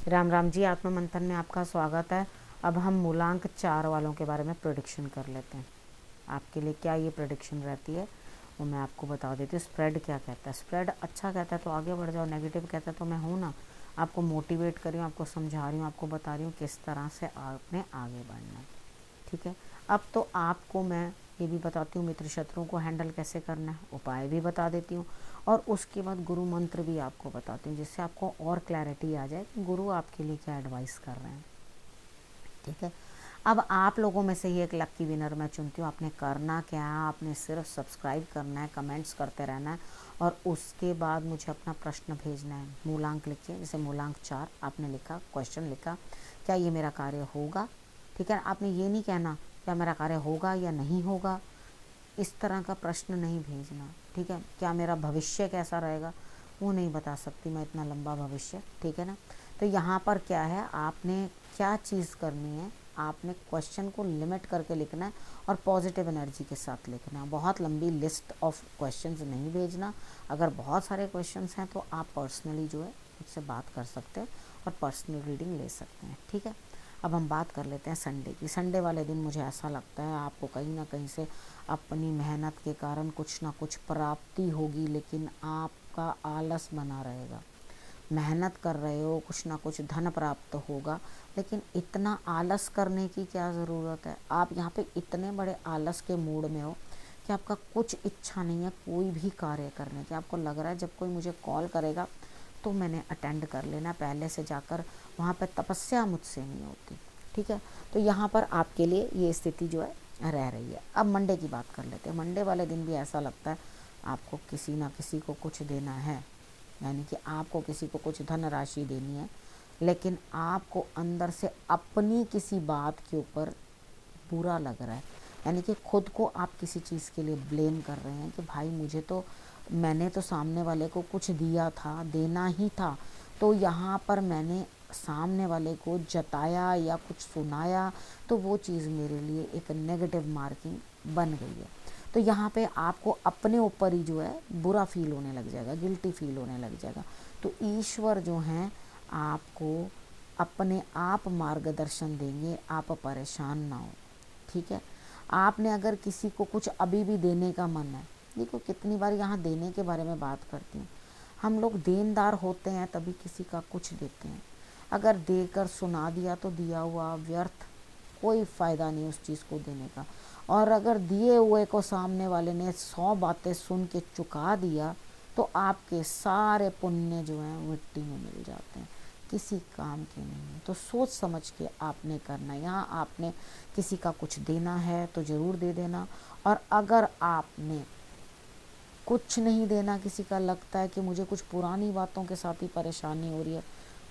राम राम जी, आत्म मंथन में आपका स्वागत है। अब हम मूलांक 4 वालों के बारे में प्रेडिक्शन कर लेते हैं। आपके लिए क्या ये प्रेडिक्शन रहती है वो मैं आपको बता देती हूँ। स्प्रेड क्या कहता है? स्प्रेड अच्छा कहता है तो आगे बढ़ जाओ, नेगेटिव कहता है तो मैं हूँ ना, आपको मोटिवेट कर रही हूँ, आपको समझा रही हूँ, आपको बता रही हूँ किस तरह से आपने आगे बढ़ना है। ठीक है, अब तो आपको मैं ये भी बताती हूँ मित्र शत्रुओं को हैंडल कैसे करना है, उपाय भी बता देती हूँ, और उसके बाद गुरु मंत्र भी आपको बताती हूँ, जिससे आपको और क्लैरिटी आ जाए कि गुरु आपके लिए क्या एडवाइस कर रहे हैं। ठीक है, अब आप लोगों में से ही एक लक्की विनर मैं चुनती हूँ। आपने करना क्या है, आपने सिर्फ सब्सक्राइब करना है, कमेंट्स करते रहना है, और उसके बाद मुझे अपना प्रश्न भेजना है। मूलांक लिखिए, जैसे मूलांक 4 आपने लिखा, क्वेश्चन लिखा, क्या ये मेरा कार्य होगा। ठीक है, आपने ये नहीं कहना क्या मेरा कार्य होगा या नहीं होगा, इस तरह का प्रश्न नहीं भेजना। ठीक है, क्या मेरा भविष्य कैसा रहेगा, वो नहीं बता सकती मैं इतना लंबा भविष्य। ठीक है ना, तो यहाँ पर क्या है, आपने क्या चीज़ करनी है, आपने क्वेश्चन को लिमिट करके लिखना है और पॉजिटिव एनर्जी के साथ लिखना है। बहुत लंबी लिस्ट ऑफ क्वेश्चंस नहीं भेजना। अगर बहुत सारे क्वेश्चंस हैं तो आप पर्सनली जो है मुझसे बात कर सकते हैं और पर्सनल रीडिंग ले सकते हैं। ठीक है, अब हम बात कर लेते हैं संडे की। संडे वाले दिन मुझे ऐसा लगता है आपको कहीं ना कहीं से अपनी मेहनत के कारण कुछ ना कुछ प्राप्ति होगी, लेकिन आपका आलस बना रहेगा। मेहनत कर रहे हो, कुछ ना कुछ धन प्राप्त होगा, लेकिन इतना आलस करने की क्या ज़रूरत है। आप यहाँ पे इतने बड़े आलस के मूड में हो कि आपका कुछ इच्छा नहीं है कोई भी कार्य करने की। आपको लग रहा है जब कोई मुझे कॉल करेगा तो मैंने अटेंड कर लेना, पहले से जाकर वहाँ पर तपस्या मुझसे नहीं होती। ठीक है, तो यहाँ पर आपके लिए ये स्थिति जो है रह रही है। अब मंडे की बात कर लेते हैं। मंडे वाले दिन भी ऐसा लगता है आपको किसी ना किसी को कुछ देना है, यानी कि आपको किसी को कुछ धनराशि देनी है, लेकिन आपको अंदर से अपनी किसी बात के ऊपर बुरा लग रहा है। यानी कि खुद को आप किसी चीज़ के लिए ब्लेम कर रहे हैं कि भाई मुझे तो, मैंने तो सामने वाले को कुछ दिया था, देना ही था, तो यहाँ पर मैंने सामने वाले को जताया या कुछ सुनाया, तो वो चीज़ मेरे लिए एक नेगेटिव मार्किंग बन गई है। तो यहाँ पे आपको अपने ऊपर ही जो है बुरा फील होने लग जाएगा, गिल्टी फील होने लग जाएगा। तो ईश्वर जो हैं आपको अपने आप मार्गदर्शन देंगे, आप परेशान ना हो। ठीक है, आपने अगर किसी को कुछ अभी भी देने का मन है, देखो कितनी बार यहाँ देने के बारे में बात करती हूँ, हम लोग देनदार होते हैं तभी किसी का कुछ देते हैं। अगर देकर सुना दिया तो दिया हुआ व्यर्थ, कोई फ़ायदा नहीं उस चीज़ को देने का। और अगर दिए हुए को सामने वाले ने 100 बातें सुन के चुका दिया तो आपके सारे पुण्य जो हैं मिट्टी में मिल जाते हैं, किसी काम के नहीं है। तो सोच समझ के आपने करना। यहाँ आपने किसी का कुछ देना है तो ज़रूर दे देना, और अगर आपने कुछ नहीं देना, किसी का लगता है कि मुझे कुछ पुरानी बातों के साथ ही परेशानी हो रही है,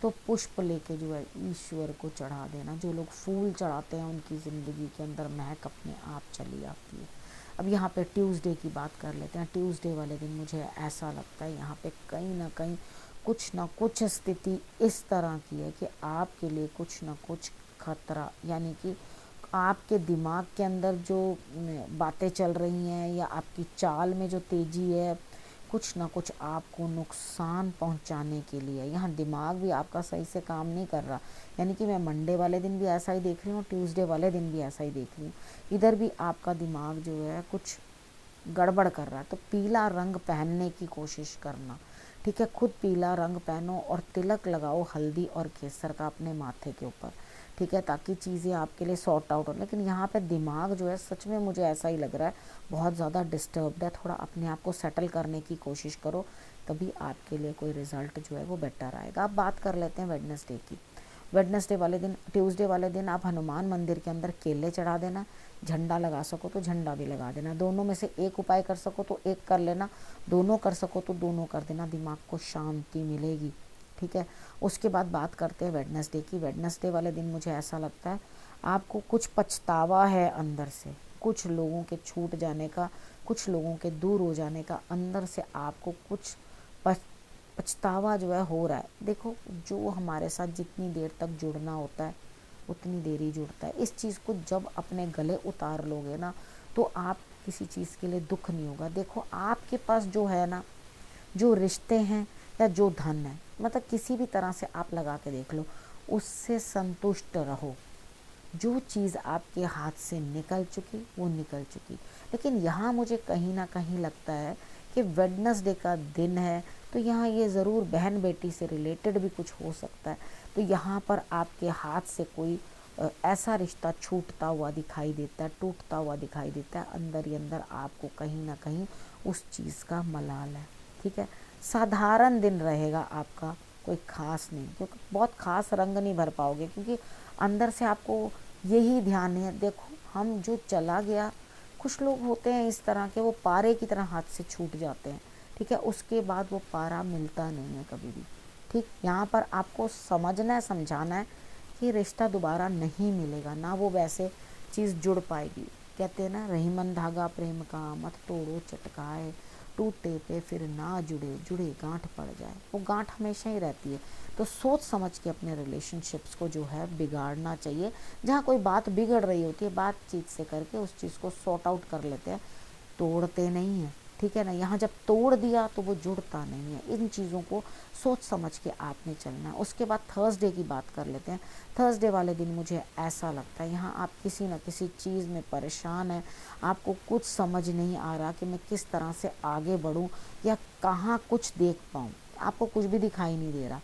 तो पुष्प लेके जो है ईश्वर को चढ़ा देना। जो लोग फूल चढ़ाते हैं उनकी ज़िंदगी के अंदर महक अपने आप चली आती है। अब यहाँ पे ट्यूसडे की बात कर लेते हैं। ट्यूसडे वाले दिन मुझे ऐसा लगता है यहाँ पे कहीं ना कुछ स्थिति इस तरह की है कि आपके लिए कुछ ना कुछ खतरा, यानी कि आपके दिमाग के अंदर जो बातें चल रही हैं या आपकी चाल में जो तेज़ी है, कुछ ना कुछ आपको नुकसान पहुंचाने के लिए। यहाँ दिमाग भी आपका सही से काम नहीं कर रहा। यानी कि मैं मंडे वाले दिन भी ऐसा ही देख रही हूँ, ट्यूसडे वाले दिन भी ऐसा ही देख रही हूँ। इधर भी आपका दिमाग जो है कुछ गड़बड़ कर रहा है। तो पीला रंग पहनने की कोशिश करना। ठीक है, खुद पीला रंग पहनो और तिलक लगाओ हल्दी और केसर का अपने माथे के ऊपर। ठीक है, ताकि चीज़ें आपके लिए सॉर्ट आउट हो। लेकिन यहाँ पे दिमाग जो है सच में मुझे ऐसा ही लग रहा है बहुत ज़्यादा डिस्टर्ब्ड है। थोड़ा अपने आप को सेटल करने की कोशिश करो, तभी आपके लिए कोई रिज़ल्ट जो है वो बेटर आएगा। अब बात कर लेते हैं वेडनेसडे की। वेडनेसडे वाले दिन, ट्यूसडे वाले दिन आप हनुमान मंदिर के अंदर केले चढ़ा देना। झंडा लगा सको तो झंडा भी लगा देना। दोनों में से एक उपाय कर सको तो एक कर लेना, दोनों कर सको तो दोनों कर देना, दिमाग को शांति मिलेगी। ठीक है, उसके बाद बात करते हैं वेडनेसडे की। वेडनेसडे वाले दिन मुझे ऐसा लगता है आपको कुछ पछतावा है अंदर से, कुछ लोगों के छूट जाने का, कुछ लोगों के दूर हो जाने का, अंदर से आपको कुछ पछतावा जो है हो रहा है। देखो, जो हमारे साथ जितनी देर तक जुड़ना होता है उतनी देर ही जुड़ता है। इस चीज़ को जब अपने गले उतार लोगे ना, तो आप किसी चीज़ के लिए दुख नहीं होगा। देखो, आपके पास जो है ना, जो रिश्ते हैं या जो धन है, मतलब किसी भी तरह से आप लगा के देख लो, उससे संतुष्ट रहो। जो चीज़ आपके हाथ से निकल चुकी वो निकल चुकी। लेकिन यहाँ मुझे कहीं ना कहीं लगता है कि वेडनेसडे का दिन है, तो यहाँ ये ज़रूर बहन बेटी से रिलेटेड भी कुछ हो सकता है। तो यहाँ पर आपके हाथ से कोई ऐसा रिश्ता छूटता हुआ दिखाई देता है, टूटता हुआ दिखाई देता है। अंदर ही अंदर आपको कहीं ना कहीं उस चीज़ का मलाल है। ठीक है, साधारण दिन रहेगा आपका, कोई ख़ास नहीं, क्योंकि बहुत ख़ास रंग नहीं भर पाओगे, क्योंकि अंदर से आपको यही ध्यान है। देखो, हम जो चला गया, कुछ लोग होते हैं इस तरह के, वो पारे की तरह हाथ से छूट जाते हैं। ठीक है, उसके बाद वो पारा मिलता नहीं है कभी भी। ठीक, यहाँ पर आपको समझना है, समझाना है कि रिश्ता दोबारा नहीं मिलेगा, ना वो वैसे चीज़ जुड़ पाएगी। कहते हैं ना, रहीमन धागा प्रेम का मत तोड़ो चटकाए, टूटे पे फिर ना जुड़े, जुड़े गांठ पड़ जाए। वो गांठ हमेशा ही रहती है। तो सोच समझ के अपने रिलेशनशिप्स को जो है बिगाड़ना चाहिए। जहाँ कोई बात बिगड़ रही होती है, बातचीत से करके उस चीज़ को सॉर्ट आउट कर लेते हैं, तोड़ते नहीं हैं। ठीक है ना, यहाँ जब तोड़ दिया तो वो जुड़ता नहीं है। इन चीज़ों को सोच समझ के आपने चलना है। उसके बाद थर्सडे की बात कर लेते हैं। थर्सडे वाले दिन मुझे ऐसा लगता है, यहाँ आप किसी न किसी चीज़ में परेशान हैं, आपको कुछ समझ नहीं आ रहा कि मैं किस तरह से आगे बढ़ूँ या कहाँ कुछ देख पाऊँ, आपको कुछ भी दिखाई नहीं दे रहा,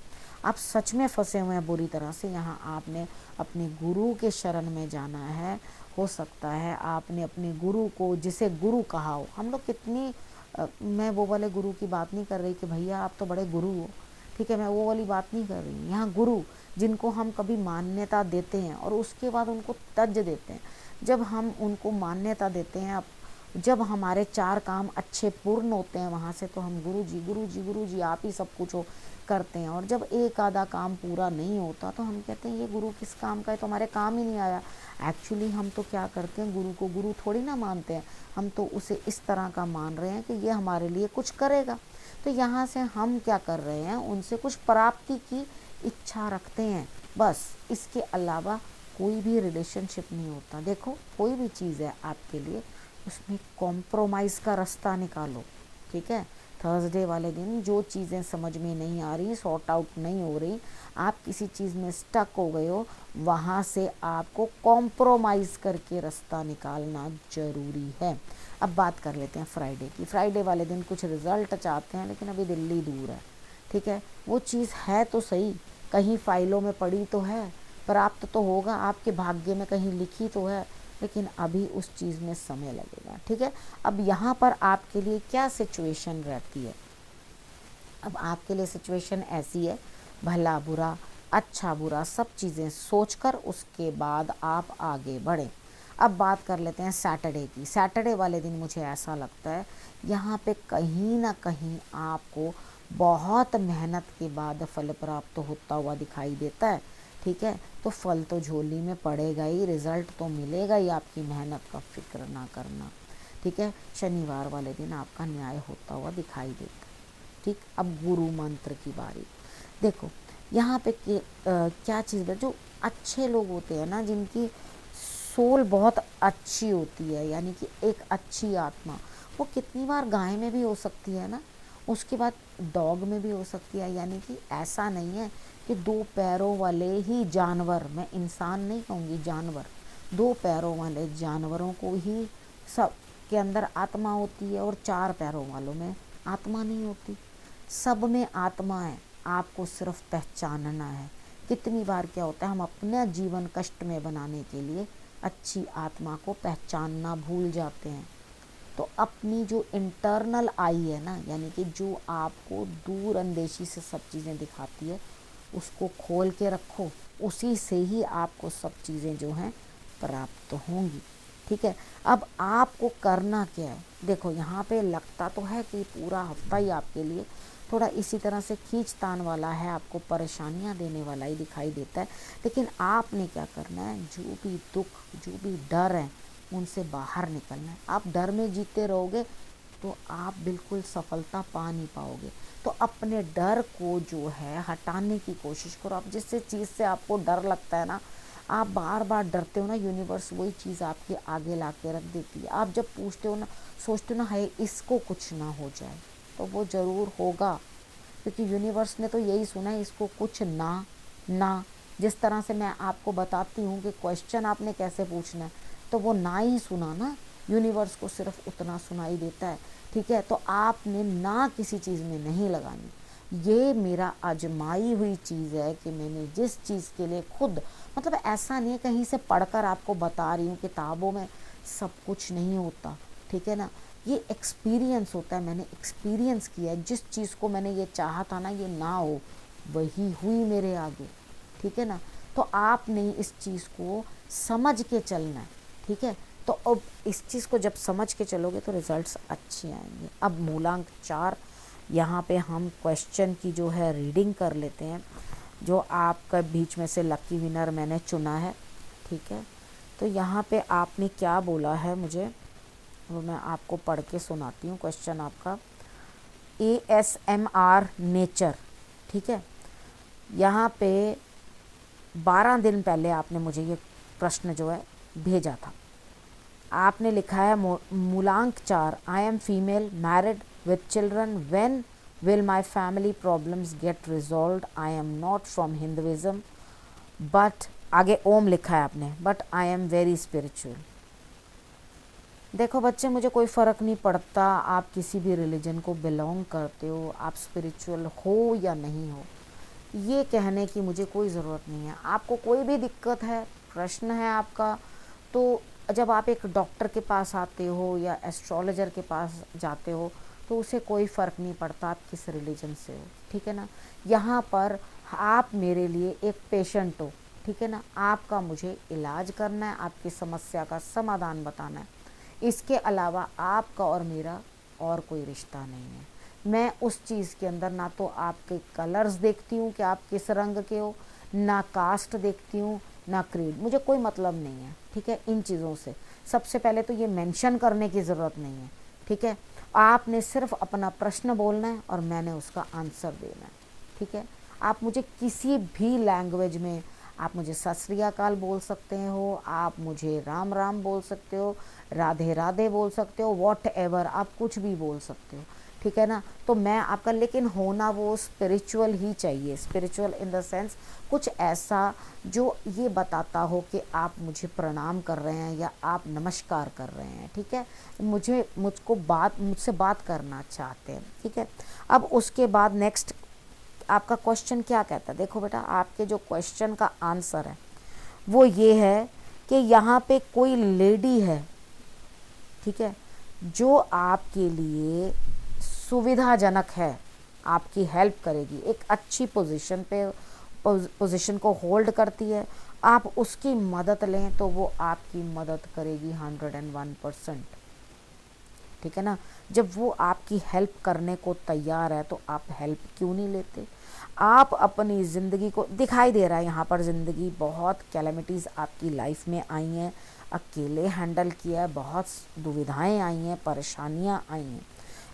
आप सच में फंसे हुए हैं बुरी तरह से। यहाँ आपने अपने गुरु के शरण में जाना है। हो सकता है आपने अपने गुरु को, जिसे गुरु कहा हो, हम लोग कितनी मैं वो वाले गुरु की बात नहीं कर रही कि भैया आप तो बड़े गुरु हो, ठीक है, मैं वो वाली बात नहीं कर रही हूँ। यहाँ गुरु जिनको हम कभी मान्यता देते हैं और उसके बाद उनको तज देते हैं। जब हम उनको मान्यता देते हैं, जब हमारे 4 काम अच्छे पूर्ण होते हैं वहाँ से, तो हम गुरु जी गुरु जी गुरु जी आप ही सब कुछ हो करते हैं। और जब एक आधा काम पूरा नहीं होता तो हम कहते हैं ये गुरु किस काम का है, तो हमारे काम ही नहीं आया। एक्चुअली हम तो क्या करते हैं, गुरु को गुरु थोड़ी ना मानते हैं, हम तो उसे इस तरह का मान रहे हैं कि ये हमारे लिए कुछ करेगा। तो यहाँ से हम क्या कर रहे हैं, उनसे कुछ प्राप्ति की इच्छा रखते हैं, बस। इसके अलावा कोई भी रिलेशनशिप नहीं होता। देखो, कोई भी चीज़ है आपके लिए, उसमें कॉम्प्रोमाइज़ का रास्ता निकालो। ठीक है, थर्सडे वाले दिन जो चीज़ें समझ में नहीं आ रही, सॉर्ट आउट नहीं हो रही, आप किसी चीज़ में स्टक हो गए हो, वहाँ से आपको कॉम्प्रोमाइज़ करके रास्ता निकालना ज़रूरी है। अब बात कर लेते हैं फ्राइडे की। फ्राइडे वाले दिन कुछ रिज़ल्ट चाहते हैं, लेकिन अभी दिल्ली दूर है। ठीक है, वो चीज़ है तो सही, कहीं फाइलों में पड़ी तो है, प्राप्त तो होगा, आपके भाग्य में कहीं लिखी तो है, लेकिन अभी उस चीज़ में समय लगेगा। ठीक है, अब यहाँ पर आपके लिए क्या सिचुएशन रहती है। अब आपके लिए सिचुएशन ऐसी है, भला बुरा, अच्छा बुरा सब चीज़ें सोचकर उसके बाद आप आगे बढ़ें। अब बात कर लेते हैं सैटरडे की। सैटरडे वाले दिन मुझे ऐसा लगता है, यहाँ पे कहीं ना कहीं आपको बहुत मेहनत के बाद फल प्राप्त होता हुआ दिखाई देता है। ठीक है, तो फल तो झोली में पड़ेगा ही, रिज़ल्ट तो मिलेगा ही, आपकी मेहनत का फिक्र ना करना। ठीक है, शनिवार वाले दिन आपका न्याय होता हुआ दिखाई देता है। ठीक, अब गुरु मंत्र की बारी। देखो, यहाँ पे क्या चीज़ है, जो अच्छे लोग होते हैं ना, जिनकी सोल बहुत अच्छी होती है, यानी कि एक अच्छी आत्मा, वो कितनी बार गाय में भी हो सकती है ना, उसके बाद डॉग में भी हो सकती है। यानी कि ऐसा नहीं है कि 2 पैरों वाले ही जानवर, मैं इंसान नहीं कहूँगी, जानवर, 2 पैरों वाले जानवरों को ही सब के अंदर आत्मा होती है और 4 पैरों वालों में आत्मा नहीं होती। सब में आत्मा है, आपको सिर्फ पहचानना है। कितनी बार क्या होता है, हम अपना जीवन कष्ट में बनाने के लिए अच्छी आत्मा को पहचानना भूल जाते हैं। तो अपनी जो इंटरनल आई है ना, यानी कि जो आपको दूर अंदेशी से सब चीज़ें दिखाती है, उसको खोल के रखो, उसी से ही आपको सब चीज़ें जो हैं प्राप्त होंगी। ठीक है, अब आपको करना क्या है। देखो, यहाँ पे लगता तो है कि पूरा हफ्ता ही आपके लिए थोड़ा इसी तरह से खींचतान वाला है, आपको परेशानियाँ देने वाला ही दिखाई देता है, लेकिन आपने क्या करना है, जो भी दुख, जो भी डर है, उनसे बाहर निकलना है। आप डर में जीते रहोगे तो आप बिल्कुल सफलता पा नहीं पाओगे। तो अपने डर को जो है हटाने की कोशिश करो। आप जिस चीज़ से आपको डर लगता है ना, आप बार बार डरते हो ना, यूनिवर्स वही चीज़ आपके आगे ला के रख देती है। आप जब पूछते हो ना, सोचते हो ना, है इसको कुछ ना हो जाए, तो वो ज़रूर होगा। क्योंकि यूनिवर्स ने तो यही सुना है, इसको कुछ ना ना, जिस तरह से मैं आपको बताती हूँ कि क्वेश्चन आपने कैसे पूछना है, तो वो ना ही सुना ना, यूनिवर्स को सिर्फ उतना सुनाई देता है। ठीक है, तो आपने ना किसी चीज़ में नहीं लगानी। ये मेरा आजमाई हुई चीज़ है कि मैंने जिस चीज़ के लिए खुद, मतलब ऐसा नहीं है कहीं से पढ़कर आपको बता रही हूँ, किताबों में सब कुछ नहीं होता। ठीक है ना, ये एक्सपीरियंस होता है, मैंने एक्सपीरियंस किया है। जिस चीज़ को मैंने ये चाहा था ना ये ना हो, वही हुई मेरे आगे। ठीक है ना, तो आपने इस चीज़ को समझ के चलना है। ठीक है, तो अब इस चीज़ को जब समझ के चलोगे तो रिजल्ट्स अच्छे आएंगे। अब मूलांक 4 यहाँ पे हम क्वेश्चन की जो है रीडिंग कर लेते हैं, जो आपका बीच में से लकी विनर मैंने चुना है। ठीक है, तो यहाँ पे आपने क्या बोला है मुझे वो मैं आपको पढ़ के सुनाती हूँ। क्वेश्चन आपका ASMR नेचर। ठीक है, यहाँ पे 12 दिन पहले आपने मुझे ये प्रश्न जो है भेजा था। आपने लिखा है मूलांक 4, I am female, married with children, when will my family problems get resolved, I am not from Hinduism but, आगे ओम लिखा है आपने, but I am very spiritual. देखो बच्चे, मुझे कोई फ़र्क नहीं पड़ता आप किसी भी रिलीजन को बिलोंग करते हो, आप स्पिरिचुअल हो या नहीं हो, ये कहने की मुझे कोई ज़रूरत नहीं है। आपको कोई भी दिक्कत है, प्रश्न है आपका, तो जब आप एक डॉक्टर के पास आते हो या एस्ट्रोलॉजर के पास जाते हो तो उसे कोई फ़र्क नहीं पड़ता आप किस रिलीजन से हो। ठीक है ना, यहाँ पर आप मेरे लिए एक पेशेंट हो। ठीक है ना, आपका मुझे इलाज करना है, आपकी समस्या का समाधान बताना है। इसके अलावा आपका और मेरा और कोई रिश्ता नहीं है। मैं उस चीज़ के अंदर ना तो आपके कलर्स देखती हूँ कि आप किस रंग के हो, ना कास्ट देखती हूँ, ना क्रीड, मुझे कोई मतलब नहीं है। ठीक है, इन चीज़ों से सबसे पहले तो ये मेंशन करने की ज़रूरत नहीं है। ठीक है, आपने सिर्फ अपना प्रश्न बोलना है और मैंने उसका आंसर देना है। ठीक है, आप मुझे किसी भी लैंग्वेज में, आप मुझे सत श्री अकाल बोल सकते हो, आप मुझे राम राम बोल सकते हो, राधे राधे बोल सकते हो, वॉट एवर, आप कुछ भी बोल सकते हो। ठीक है ना, तो मैं आपका, लेकिन होना वो स्पिरिचुअल ही चाहिए। स्पिरिचुअल इन द सेंस कुछ ऐसा जो ये बताता हो कि आप मुझे प्रणाम कर रहे हैं या आप नमस्कार कर रहे हैं। ठीक है, मुझसे बात करना चाहते हैं। ठीक है, अब उसके बाद नेक्स्ट आपका क्वेश्चन क्या कहता है। देखो बेटा, आपके जो क्वेश्चन का आंसर है वो ये है कि यहाँ पे कोई लेडी है, ठीक है, जो आपके लिए सुविधाजनक है, आपकी हेल्प करेगी, एक अच्छी पोजीशन को होल्ड करती है, आप उसकी मदद लें तो वो आपकी मदद करेगी 101%। ठीक है ना, जब वो आपकी हेल्प करने को तैयार है तो आप हेल्प क्यों नहीं लेते। आप अपनी ज़िंदगी को, दिखाई दे रहा है यहाँ पर ज़िंदगी, बहुत कैलेमिटीज़ आपकी लाइफ में आई हैं, अकेले हैंडल किया है, बहुत दुविधाएं आई हैं, परेशानियाँ आई हैं,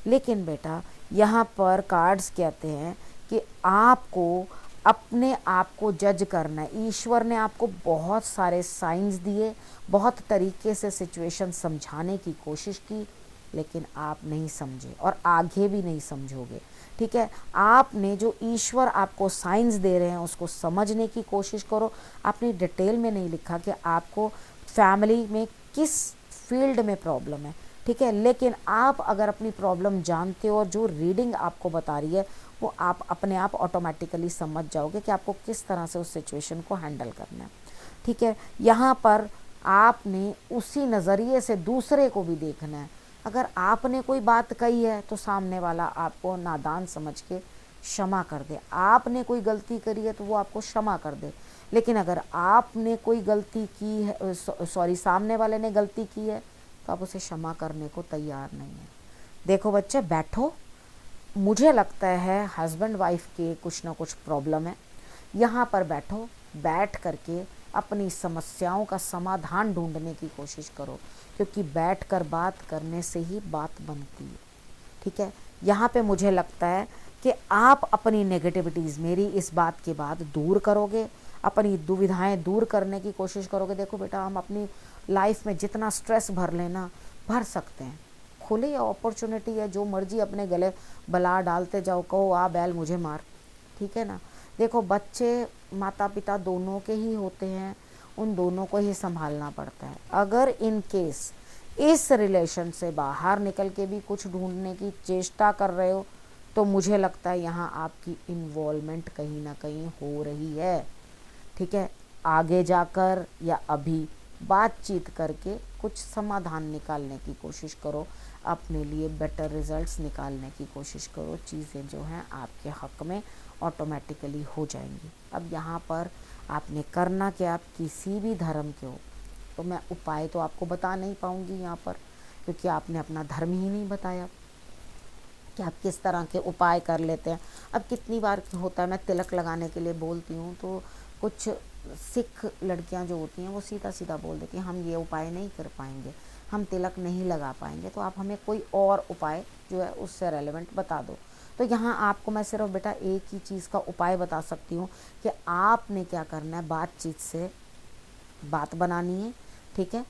लेकिन बेटा यहाँ पर कार्ड्स कहते हैं कि आपको अपने आप को जज करना है। ईश्वर ने आपको बहुत सारे साइंस दिए, बहुत तरीके से सिचुएशन समझाने की कोशिश की, लेकिन आप नहीं समझे और आगे भी नहीं समझोगे। ठीक है, आपने जो ईश्वर आपको साइंस दे रहे हैं उसको समझने की कोशिश करो। आपने डिटेल में नहीं लिखा कि आपको फैमिली में किस फील्ड में प्रॉब्लम है। ठीक है, लेकिन आप अगर अपनी प्रॉब्लम जानते हो और जो रीडिंग आपको बता रही है वो आप अपने आप ऑटोमेटिकली समझ जाओगे कि आपको किस तरह से उस सिचुएशन को हैंडल करना है। ठीक है, यहाँ पर आपने उसी नज़रिए से दूसरे को भी देखना है। अगर आपने कोई बात कही है तो सामने वाला आपको नादान समझ के क्षमा कर दे, आपने कोई गलती करी है तो वो आपको क्षमा कर दे, लेकिन अगर आपने कोई गलती की है, सामने वाले ने गलती की है तो आप उसे क्षमा करने को तैयार नहीं है। देखो बच्चे, बैठो, मुझे लगता है हस्बैंड वाइफ के कुछ ना कुछ प्रॉब्लम है, यहाँ पर बैठो, बैठ करके अपनी समस्याओं का समाधान ढूंढने की कोशिश करो, क्योंकि बैठकर बात करने से ही बात बनती है। ठीक है, यहाँ पे मुझे लगता है कि आप अपनी नेगेटिविटीज़ मेरी इस बात के बाद दूर करोगे, अपनी दुविधाएं दूर करने की कोशिश करोगे। देखो बेटा, हम अपनी लाइफ में जितना स्ट्रेस भर लेना भर सकते हैं, खुली अपॉर्चुनिटी है, जो मर्जी अपने गले बला डालते जाओ, कहो आ बैल मुझे मार, ठीक है ना। देखो बच्चे माता पिता दोनों के ही होते हैं, उन दोनों को ही संभालना पड़ता है। अगर इन केस इस रिलेशन से बाहर निकल के भी कुछ ढूंढने की चेष्टा कर रहे हो, तो मुझे लगता है यहाँ आपकी इन्वॉल्वमेंट कहीं ना कहीं हो रही है, ठीक है। आगे जाकर या अभी बातचीत करके कुछ समाधान निकालने की कोशिश करो, अपने लिए बेटर रिजल्ट्स निकालने की कोशिश करो, चीज़ें जो हैं आपके हक में ऑटोमेटिकली हो जाएंगी। अब यहाँ पर आपने करना क्या, आप किसी भी धर्म के हो, तो मैं उपाय तो आपको बता नहीं पाऊँगी यहाँ पर, क्योंकि आपने अपना धर्म ही नहीं बताया कि आप किस तरह के उपाय कर लेते हैं। अब कितनी बार होता है, मैं तिलक लगाने के लिए बोलती हूँ तो कुछ सिख लड़कियां जो होती हैं वो सीधा सीधा बोल देती हैं हम ये उपाय नहीं कर पाएंगे, हम तिलक नहीं लगा पाएंगे, तो आप हमें कोई और उपाय जो है उससे रेलेवेंट बता दो। तो यहाँ आपको मैं सिर्फ बेटा एक ही चीज़ का उपाय बता सकती हूँ कि आपने क्या करना है, बातचीत से बात बनानी है, ठीक है।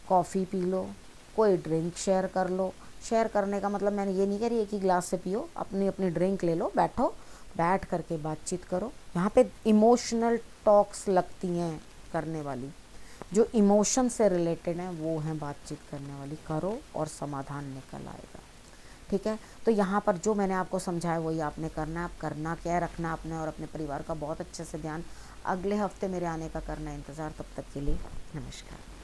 कॉफ़ी पी लो, कोई ड्रिंक शेयर कर लो। शेयर करने का मतलब मैंने ये नहीं कह रही एक ही गिलास से पियो, अपनी अपनी ड्रिंक ले लो, बैठो, बैठ करके बातचीत करो। यहाँ पे इमोशनल टॉक्स लगती हैं करने वाली, जो इमोशन से रिलेटेड हैं वो हैं बातचीत करने वाली। करो और समाधान निकल आएगा, ठीक है। तो यहाँ पर जो मैंने आपको समझाया वही आपने करना है। आप करना क्या है, रखना अपने और अपने परिवार का बहुत अच्छे से ध्यान। अगले हफ्ते मेरे आने का करना इंतज़ार, तब तक के लिए नमस्कार।